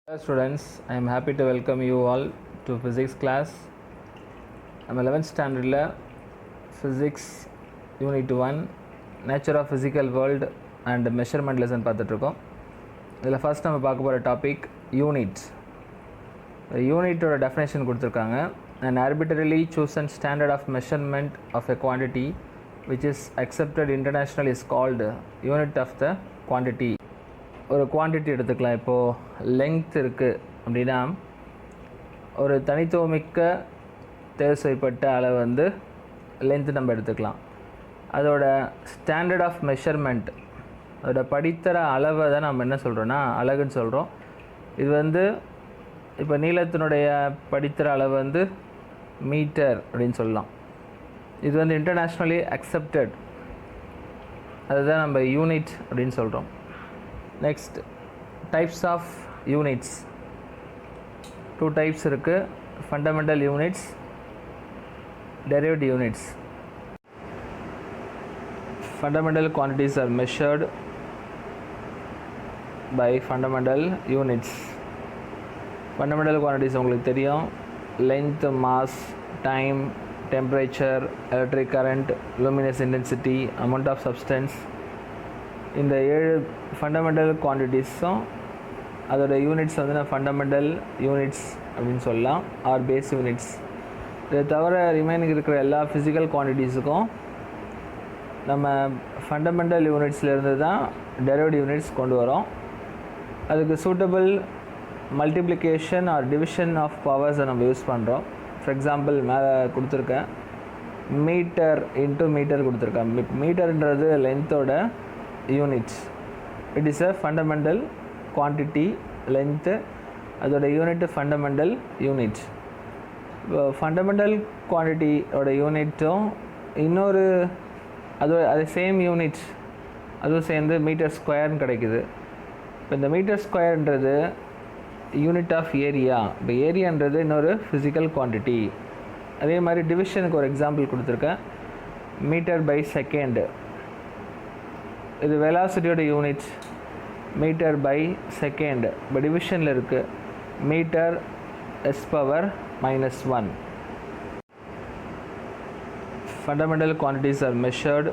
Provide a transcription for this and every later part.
Hello students, I am happy to welcome you all to physics class. I'm 11th standard physics unit 1 nature of physical world and measurement lesson பார்த்துட்ருக்கோம். இதில் first நம்ம பார்க்க போகிற topic units. யூனிட்டோட definition கொடுத்துருக்காங்க. An arbitrarily chosen standard of measurement of a quantity which is accepted internationally is called unit of the quantity. ஒரு quantity எடுத்துக்கலாம். இப்போது length இருக்குது அப்படின்னா ஒரு தனித்துவமிக்க தேர்வு செய்யப்பட்ட அளவு வந்து லென்த்து நம்ம எடுத்துக்கலாம். அதோட ஸ்டாண்டர்ட் ஆஃப் மெஷர்மெண்ட், அதோட படித்தர அளவை தான் நம்ம என்ன சொல்கிறோன்னா அலகுன்னு சொல்கிறோம். இது வந்து இப்போ நீளத்தினுடைய படித்தர அளவு வந்து மீட்டர் அப்படின்னு சொல்லலாம். இது வந்து இன்டர்நேஷ்னலி அக்செப்டட், அதுதான் நம்ம யூனிட் அப்படின்னு சொல்கிறோம். Next types of units. 2 types இருக்குது. Fundamental units, derived units. Fundamental quantities are measured by fundamental units. Fundamental quantities உங்களுக்கு தெரியும். length, mass, time, temperature, electric current, luminous intensity, amount of substance. இந்த 7 fundamental குவான்டிட்டிஸும் அதோட units வந்து நான் fundamental units அப்படின்னு சொல்லலாம், R base units. இதை தவிர ரிமைனிங் இருக்கிற எல்லா ஃபிசிக்கல் குவான்டிட்டிஸுக்கும் நம்ம ஃபண்டமெண்டல் யூனிட்ஸ்லேருந்து தான் டெரைவ்ட் யூனிட்ஸ் கொண்டு வரோம். அதுக்கு suitable multiplication or division of பவர்ஸை நம்ம யூஸ் பண்ணுறோம். ஃபார் எக்ஸாம்பிள் மேலே கொடுத்துருக்கேன், மீட்டர் இன்ட்டு மீட்டர் கொடுத்துருக்கேன். மீட்டர்ன்றது லென்த்தோட units. It is a fundamental quantity. Length அதோட யூனிட்டு ஃபண்டமெண்டல் யூனிட். ஃபண்டமெண்டல் குவான்டிட்டியோட யூனிட்டும் இன்னொரு அது சேம் யூனிட், அதுவும் சேர்ந்து மீட்டர் ஸ்கொயர்னு கிடைக்குது. இப்போ இந்த மீட்டர் ஸ்கொயர்ன்றது யூனிட் ஆஃப் ஏரியா. இப்போ ஏரியான்றது இன்னொரு ஃபிசிக்கல் குவான்டிட்டி. அதே மாதிரி டிவிஷனுக்கு ஒரு எக்ஸாம்பிள் கொடுத்துருக்கேன், மீட்டர் பை செகண்ட். இது வெலாசிட்டியோட யூனிட், மீட்டர் பை செகண்ட். இப்போ டிவிஷனில் இருக்குது, metre s power -1. Fundamental quantities are measured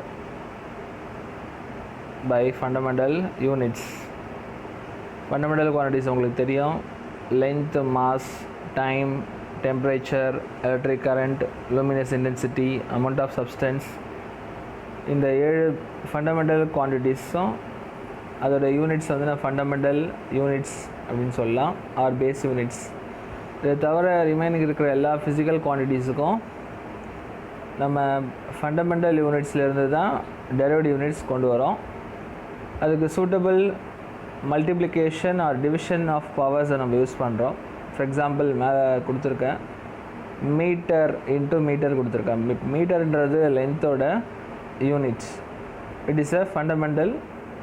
by fundamental units. Fundamental quantities உங்களுக்கு தெரியும். length, mass, time, temperature, electric current, luminous intensity, amount of substance. இந்த 7 fundamental குவான்டிட்டிஸும் அதோட units வந்து நான் ஃபண்டமெண்டல் யூனிட்ஸ் அப்படின்னு சொல்லலாம், ஆர் பேஸ் யூனிட்ஸ். இதை தவிர ரிமைனிங் இருக்கிற எல்லா ஃபிசிக்கல் குவான்டிட்டிஸுக்கும் நம்ம ஃபண்டமெண்டல் யூனிட்ஸ்லேருந்து தான் டெரைவ்ட் யூனிட்ஸ் கொண்டு வரோம். அதுக்கு suitable multiplication or division of பவர்ஸை நம்ம யூஸ் பண்ணுறோம். ஃபார் எக்ஸாம்பிள் மேலே கொடுத்துருக்கேன், மீட்டர் இன்ட்டு மீட்டர் கொடுத்துருக்கேன். மீட்டர்ன்றது லென்த்தோட units. It is a fundamental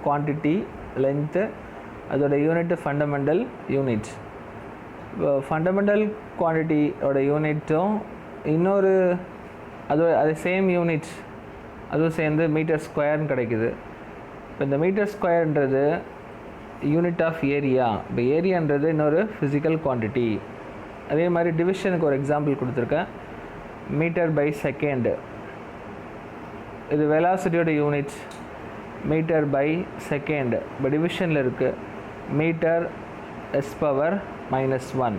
quantity. Length அதோட யூனிட்டு ஃபண்டமெண்டல் யூனிட். ஃபண்டமெண்டல் குவான்டிட்டியோட யூனிட்டும் இன்னொரு அது சேம் யூனிட், அதுவும் சேர்ந்து மீட்டர் ஸ்கொயர்னு கிடைக்குது. இப்போ இந்த மீட்டர் ஸ்கொயர்ன்றது யூனிட் ஆஃப் ஏரியா. இப்போ ஏரியான்றது இன்னொரு ஃபிசிக்கல் குவான்டிட்டி. அதே மாதிரி டிவிஷனுக்கு ஒரு எக்ஸாம்பிள் கொடுத்துருக்கேன், மீட்டர் பை செகண்ட். இது வெலாசிட்டியோட யூனிட், மீட்டர் பை செகண்ட். இப்போ டிவிஷனில் இருக்குது, மீட்டர் s பவர் -1.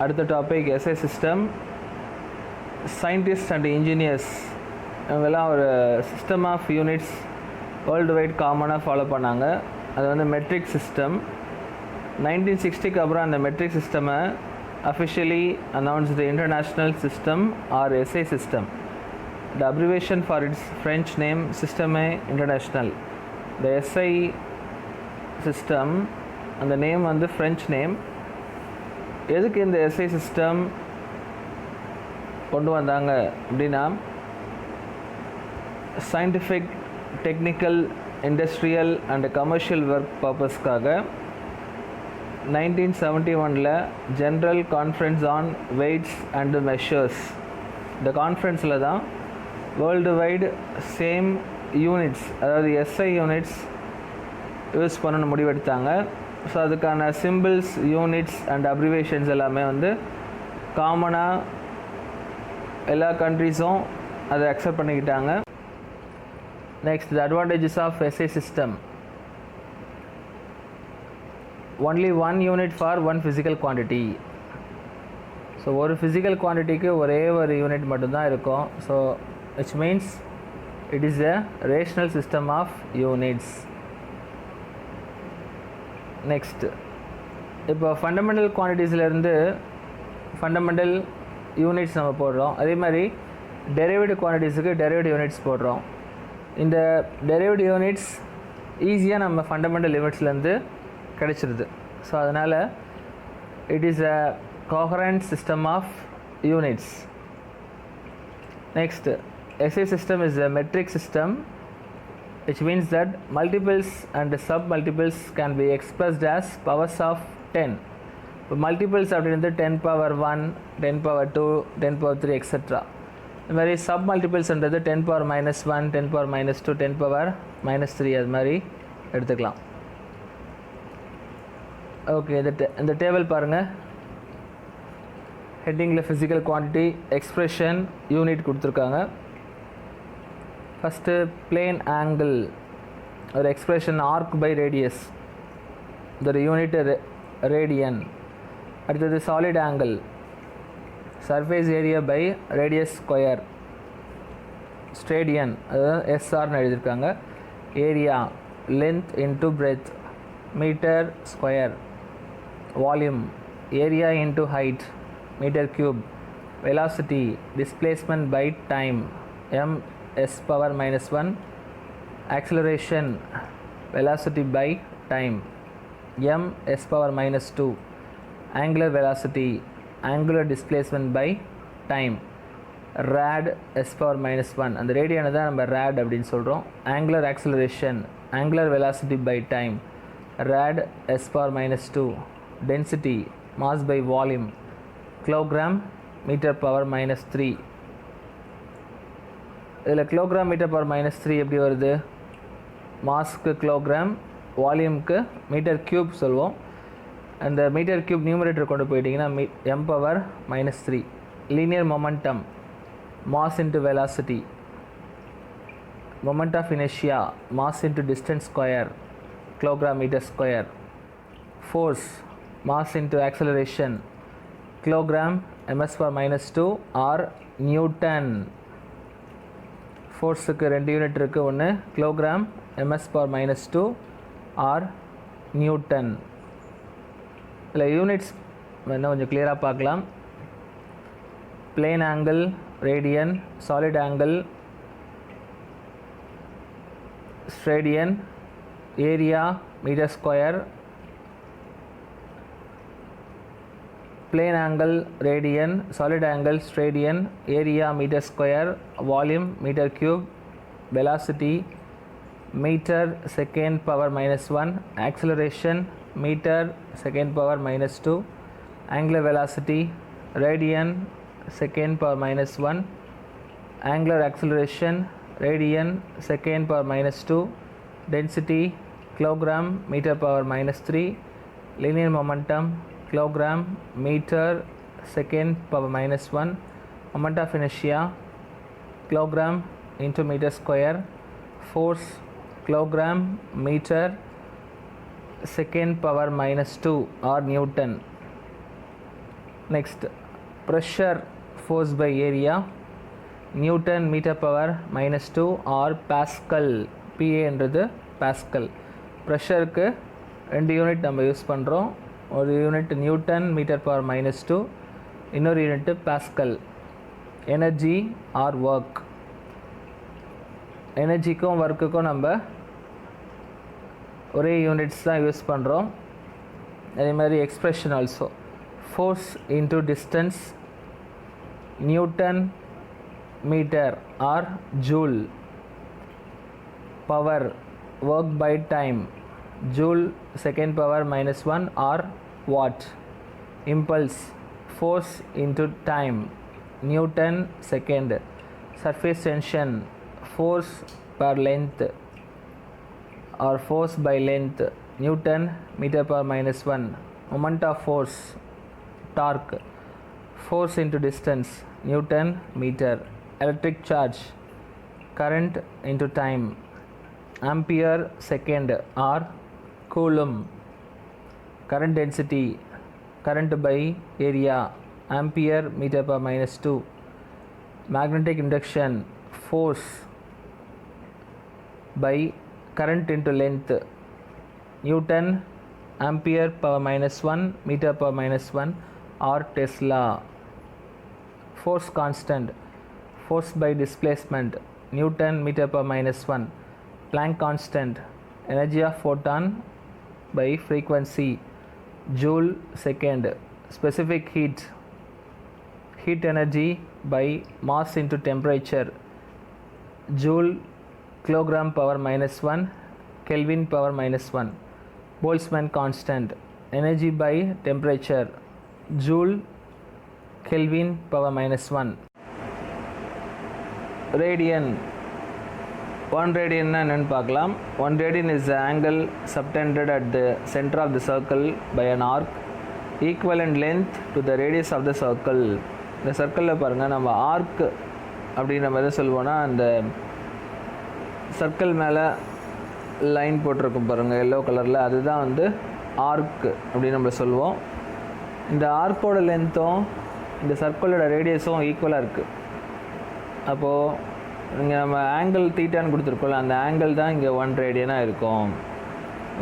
அடுத்த topic SI system. Scientist and engineers இவங்கெல்லாம் ஒரு system of units world wide காமனாக ஃபாலோ பண்ணாங்க. அது வந்து மெட்ரிக் சிஸ்டம். 1960க்கு அப்புறம் அந்த மெட்ரிக் சிஸ்டமை officially announced the International System or SI system. The abbreviation for its French name Système International. The SI system and the name வந்து French name. எதுக்கு இந்த SI system கொண்டு வந்தாங்க அப்படின்னா, scientific, technical, industrial and commercial work purposeக்காக 1971 general conference on weights and measures. இந்த கான்ஃபரன்ஸில் தான் வேர்ல்டு வைடு சேம் யூனிட்ஸ், அதாவது எஸ்ஐ யூனிட்ஸ் யூஸ் பண்ணணும்னு முடிவெடுத்தாங்க. ஸோ அதுக்கான சிம்பிள்ஸ், யூனிட்ஸ் அண்ட் அப்ரிவேஷன்ஸ் எல்லாமே வந்து காமனாக எல்லா கண்ட்ரிஸும் அதை அக்செப்ட் பண்ணிக்கிட்டாங்க. Next, the advantages of SI system. Only one unit for one physical quantity. So ஒரு ஃபிசிக்கல் குவான்டிட்டிக்கு ஒரே ஒரு யூனிட் மட்டும்தான் இருக்கும். So which means it is a rational system of units. Next, இப்போ ஃபண்டமெண்டல் குவான்டிட்டிஸ்லேருந்து ஃபண்டமெண்டல் யூனிட்ஸ் நம்ம போடுறோம். அதே மாதிரி டெரைவ்டு குவான்டிட்டிஸுக்கு டெரைவ்டு யூனிட்ஸ் போடுறோம். இந்த டெரைவ்டு யூனிட்ஸ் ஈஸியாக நம்ம ஃபண்டமெண்டல் லிமிட்ஸ்லேருந்து கிடைச்சிருது. ஸோ அதனால் it is a coherent system of units. Next, SI system is a metric system, which means that multiples and sub-multiples can be expressed as powers of 10. இப்போ multiples அப்படின்றது 10 power 1, 10 power 2, 10 power 3 etcetera. இது மாதிரி sub மல்டிபிள்ஸ்ன்றது 10 power -1, 10 power -2, 10 power -3 அது மாதிரி எடுத்துக்கலாம். Okay, இந்த table பாருங்கள். ஹெட்டிங்கில் ஃபிசிக்கல் குவான்டிட்டி, எக்ஸ்ப்ரெஷன், யூனிட் கொடுத்துருக்காங்க. ஃபஸ்ட்டு பிளேன் ஆங்கிள், ஒரு எக்ஸ்ப்ரெஷன் ஆர்க் பை ரேடியஸ், ஒரு யூனிட் ரேடியன். அடுத்தது solid angle, surface area by radius square, steradian, அதாவது SRன்னு எழுதியிருக்காங்க. Area, length into breadth, metre square. Volume, area into height, metre cube. Velocity, displacement by time, m(s⁻⁻1). Acceleration, velocity by time, m(s⁻⁻2). angular velocity, angular displacement by time, rad s⁻⁻1. அந்த ரேடியனை தான் நம்ம rad அப்படின்னு சொல்கிறோம். angular acceleration, angular velocity by time, rad s⁻⁻2. density, mass by volume, kilogram meter power -3. இதில் kilogram metre power -3 எப்படி வருது? மாஸ்க்கு kilogram, வால்யூமுக்கு மீட்டர் க்யூப் சொல்லுவோம். அந்த மீட்டர் க்யூப் நியூமரேட்டர் கொண்டு போயிட்டிங்கன்னா m⁻⁻3. Linear momentum, mass into velocity. Moment of inertia, mass into distance square, kilogram metre square. Force, mass into acceleration, kilogram ms⁻⁻2 or newton. ஃபோர்ஸுக்கு 2 unit இருக்குது. ஒன்று kilogram ms⁻⁻2 or newton. இதில் units இன்னும் கொஞ்சம் கிளியராக பார்க்கலாம். Plane angle radian, solid angle steradian, area metre square. plane angle radian, solid angle stradian, area meter square, volume meter cube, velocity meter second power -1, acceleration meter second power -2, angular velocity radian second power -1, angular acceleration radian second power -2, density kilogram meter power -3, linear momentum kilogram meter second power -1, moment of inertia kilogram into meter square, force kilogram meter second power -2 or Newton. Next, pressure force by area Newton meter power -2 or Pascal. PA என்றது Pascal. ப்ரெஷருக்கு 2 unit நம்ம use பண்ணுறோம். ஒரு unit newton metre power -2, இன்னொரு unit pascal. Energy or work, எனர்ஜிக்கும் ஒர்க்குக்கும் நம்ம ஒரே யூனிட்ஸ் தான் யூஸ் பண்ணுறோம். அதே மாதிரி expression also, force into distance newton metre or joule. Power work by time joule second power -1 or watt. Impulse force into time Newton second. Surface tension force per length or force by length, Newton meter per minus 1. Moment of force, torque, force into distance, Newton meter. Electric charge, current into time, ampere second or coulomb. Current density, current by area, ampere meter per minus 2. Magnetic induction, force by current into length, Newton ampere power minus 1 meter per minus 1 or Tesla. Force constant, force by displacement, Newton meter per minus 1. Planck constant, energy of photon by frequency, joule second. Specific heat, heat energy by mass into temperature, joule kilogram power minus 1, Kelvin power minus 1. Boltzmann constant, energy by temperature, joule Kelvin power minus 1. Radian, 1 radian என்னன்னு பார்க்கலாம். 1 radian is the angle subtended at the center of the circle by an arc equivalent length to the radius of the circle. இந்த சர்க்கிளில் பாருங்கள், நம்ம arc அப்படின்ற மாதிரி சொல்லுவோன்னா, அந்த circle மேலே லைன் போட்டிருக்கும் பாருங்கள் எல்லோ கலரில், அதுதான் வந்து ஆர்க் அப்படின்னு நம்ம சொல்லுவோம். இந்த ஆர்க்கோட லென்த்தும் இந்த சர்க்கிளோட ரேடியஸும் ஈக்குவலாக இருக்குது. அப்போது இங்கே நம்ம ஆங்கிள் தீட்டான்னு கொடுத்துருக்கோம்ல, அந்த ஆங்கிள் தான் இங்கே 1 ரேடியனாக இருக்கும்.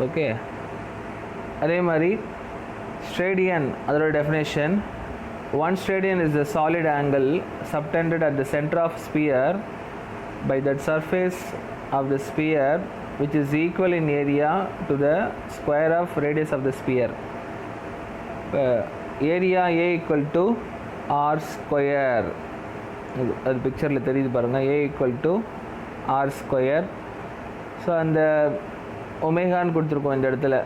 ஓகே, அதே மாதிரி ஸ்ட்ரேடியன், அதோட definition, 1 radian is the solid angle subtended at the center of sphere by that surface of the sphere which is equal in area to the square of radius of the sphere. Area A equal to R square, அது பிக்சரில் தெரியுது பாருங்கள், A equal to R square. So அந்த ஒமேகான்னு கொடுத்துருக்கோம், இந்த இடத்துல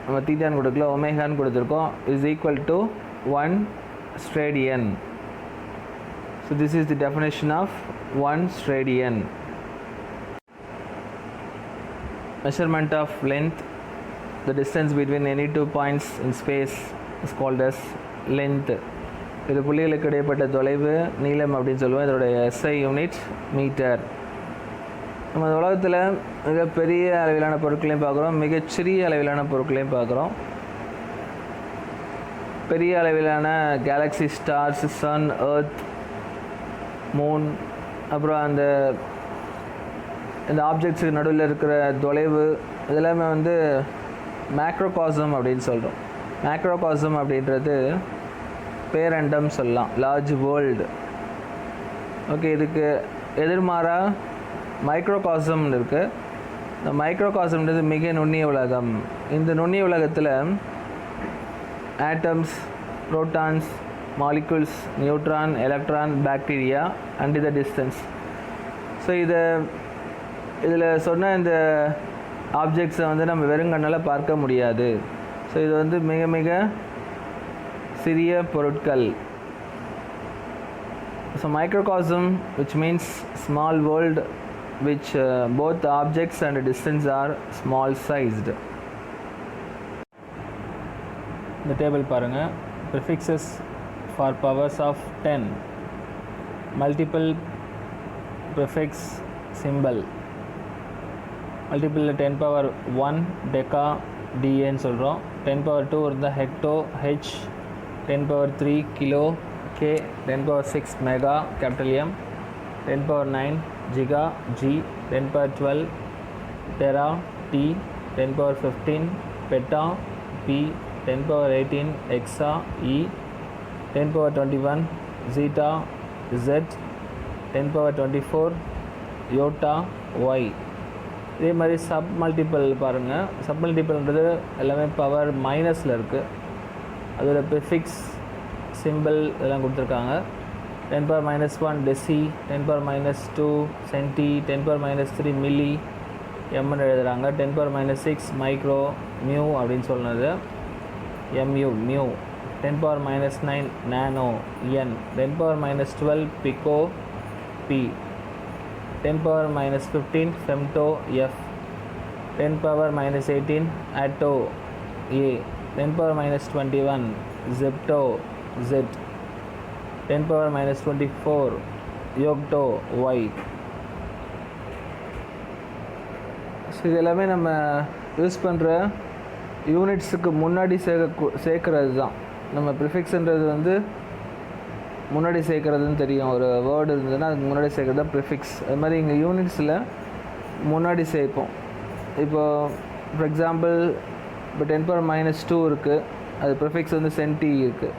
நம்ம தீட்டான்னு கொடுக்கல, ஒமேகான்னு கொடுத்துருக்கோம், is equal to 1 radian. So this is the definition of 1 radian. Measurement of length, the distance between any two points in space is called as length. இது புள்ளிகளுக்கு இடைப்பட்ட தொலைவு நீளம் அப்படின்னு சொல்லுவோம். இதோடைய SI யூனிட் மீட்டர். நம்ம உலகத்தில் மிகப்பெரிய அளவிலான பொருட்களையும் பார்க்குறோம், மிகச்சிறிய அளவிலான பொருட்களையும் பார்க்குறோம். பெரிய அளவிலான galaxy, stars, sun, earth, moon, அப்புறம் இந்த ஆப்ஜெக்ட்ஸுக்கு நடுவில் இருக்கிற தொலைவு, இதெல்லாமே வந்து மேக்ரோகாசம் அப்படின்னு சொல்கிறோம். மேக்ரோகாசம் அப்படின்றது பேரண்டம் சொல்லலாம், லார்ஜ் வேர்ல்டு. ஓகே, இதுக்கு எதிர்மாறாக மைக்ரோகாசம்னு இருக்குது. இந்த மைக்ரோகாசம்ன்றது மிக நுண்ணிய உலகம். இந்த நுண்ணிய உலகத்தில் atoms, protons, molecules, neutron, electron, bacteria and the distance. So இதில் சொன்ன இந்த ஆப்ஜெக்ட்ஸை வந்து நம்ம வெறுங்கண்ணால் பார்க்க முடியாது. ஸோ இது வந்து மிக மிக சிறிய பொருட்கள். So microcosm which means small world which both objects and distance are small sized. இந்த டேபிள் பாருங்கள், prefixes for powers of 10, multiple prefix simple, multiple 10 power 1 deca டிஏன்னு சொல்கிறோம், 10 பவர் 2 இருந்தால் hecto H, 10 power 3 kilo K, 10 power 6 mega capital M, 10 power 9 giga G, 10 power 12 tera T, 10 power 15 peta P, 10 power 18 exa e, 10 power 21 zeta z, 10 power 24 iota y. இதே மாதிரி sub multiple பாருங்கள். Sub மல்டிபிள்ன்றது எல்லாமே power மைனஸில் இருக்குது. அதோட prefix simple இதெல்லாம் கொடுத்துருக்காங்க. 10 power minus 1 deci, 10 power minus 2 சென்டி, 10 power minus 3 milli எம்னு எழுதுகிறாங்க. 10 power minus 6 மைக்ரோ மியூ அப்படின்னு சொன்னது mu mu, 10 power minus 9 nano n, 10 power minus 12 pico p, 10 power minus 15 femto f, 10 power minus 18 atto A, 10 power minus 21 zepto Z, 10 power minus 24 yocto Y. So இது எல்லாமே நம்ம use பண்ணுற யூனிட்ஸுக்கு முன்னாடி சேர்க்கறது தான். நம்ம ப்ரிஃபிக்ஸுன்றது வந்து முன்னாடி சேர்க்குறதுன்னு தெரியும். ஒரு வேர்டு இருந்ததுன்னா அதுக்கு முன்னாடி சேர்க்குறது தான் ப்ரிஃபிக்ஸ். அது மாதிரி இங்கே யூனிட்ஸில் முன்னாடி சேர்ப்போம். இப்போது ஃபார் எக்ஸாம்பிள் இப்போ 10 power minus 2 இருக்குது, அது ப்ரிஃபிக்ஸ் வந்து சென்டி இருக்குது.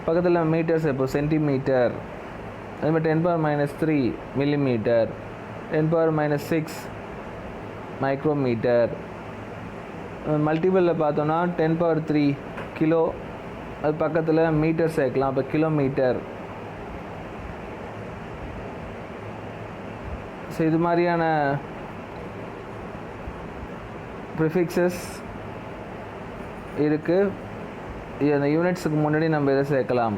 பக்கத்தில் மீட்டர் சேர்ப்போம், சென்டிமீட்டர். அதே மாதிரி 10 power minus 3 millimetre, 10 power minus 6 micrometre. மல்டிபிளில் பார்த்தோன்னா 10 power 3 கிலோ, அது பக்கத்தில் மீட்டர் சேர்க்கலாம், அப்போ கிலோமீட்டர். ஸோ இது மாதிரியான ப்ரிஃபிக்ஸஸ் இருக்குது. அந்த யூனிட்ஸுக்கு முன்னாடி நம்ம இதை சேர்க்கலாம்.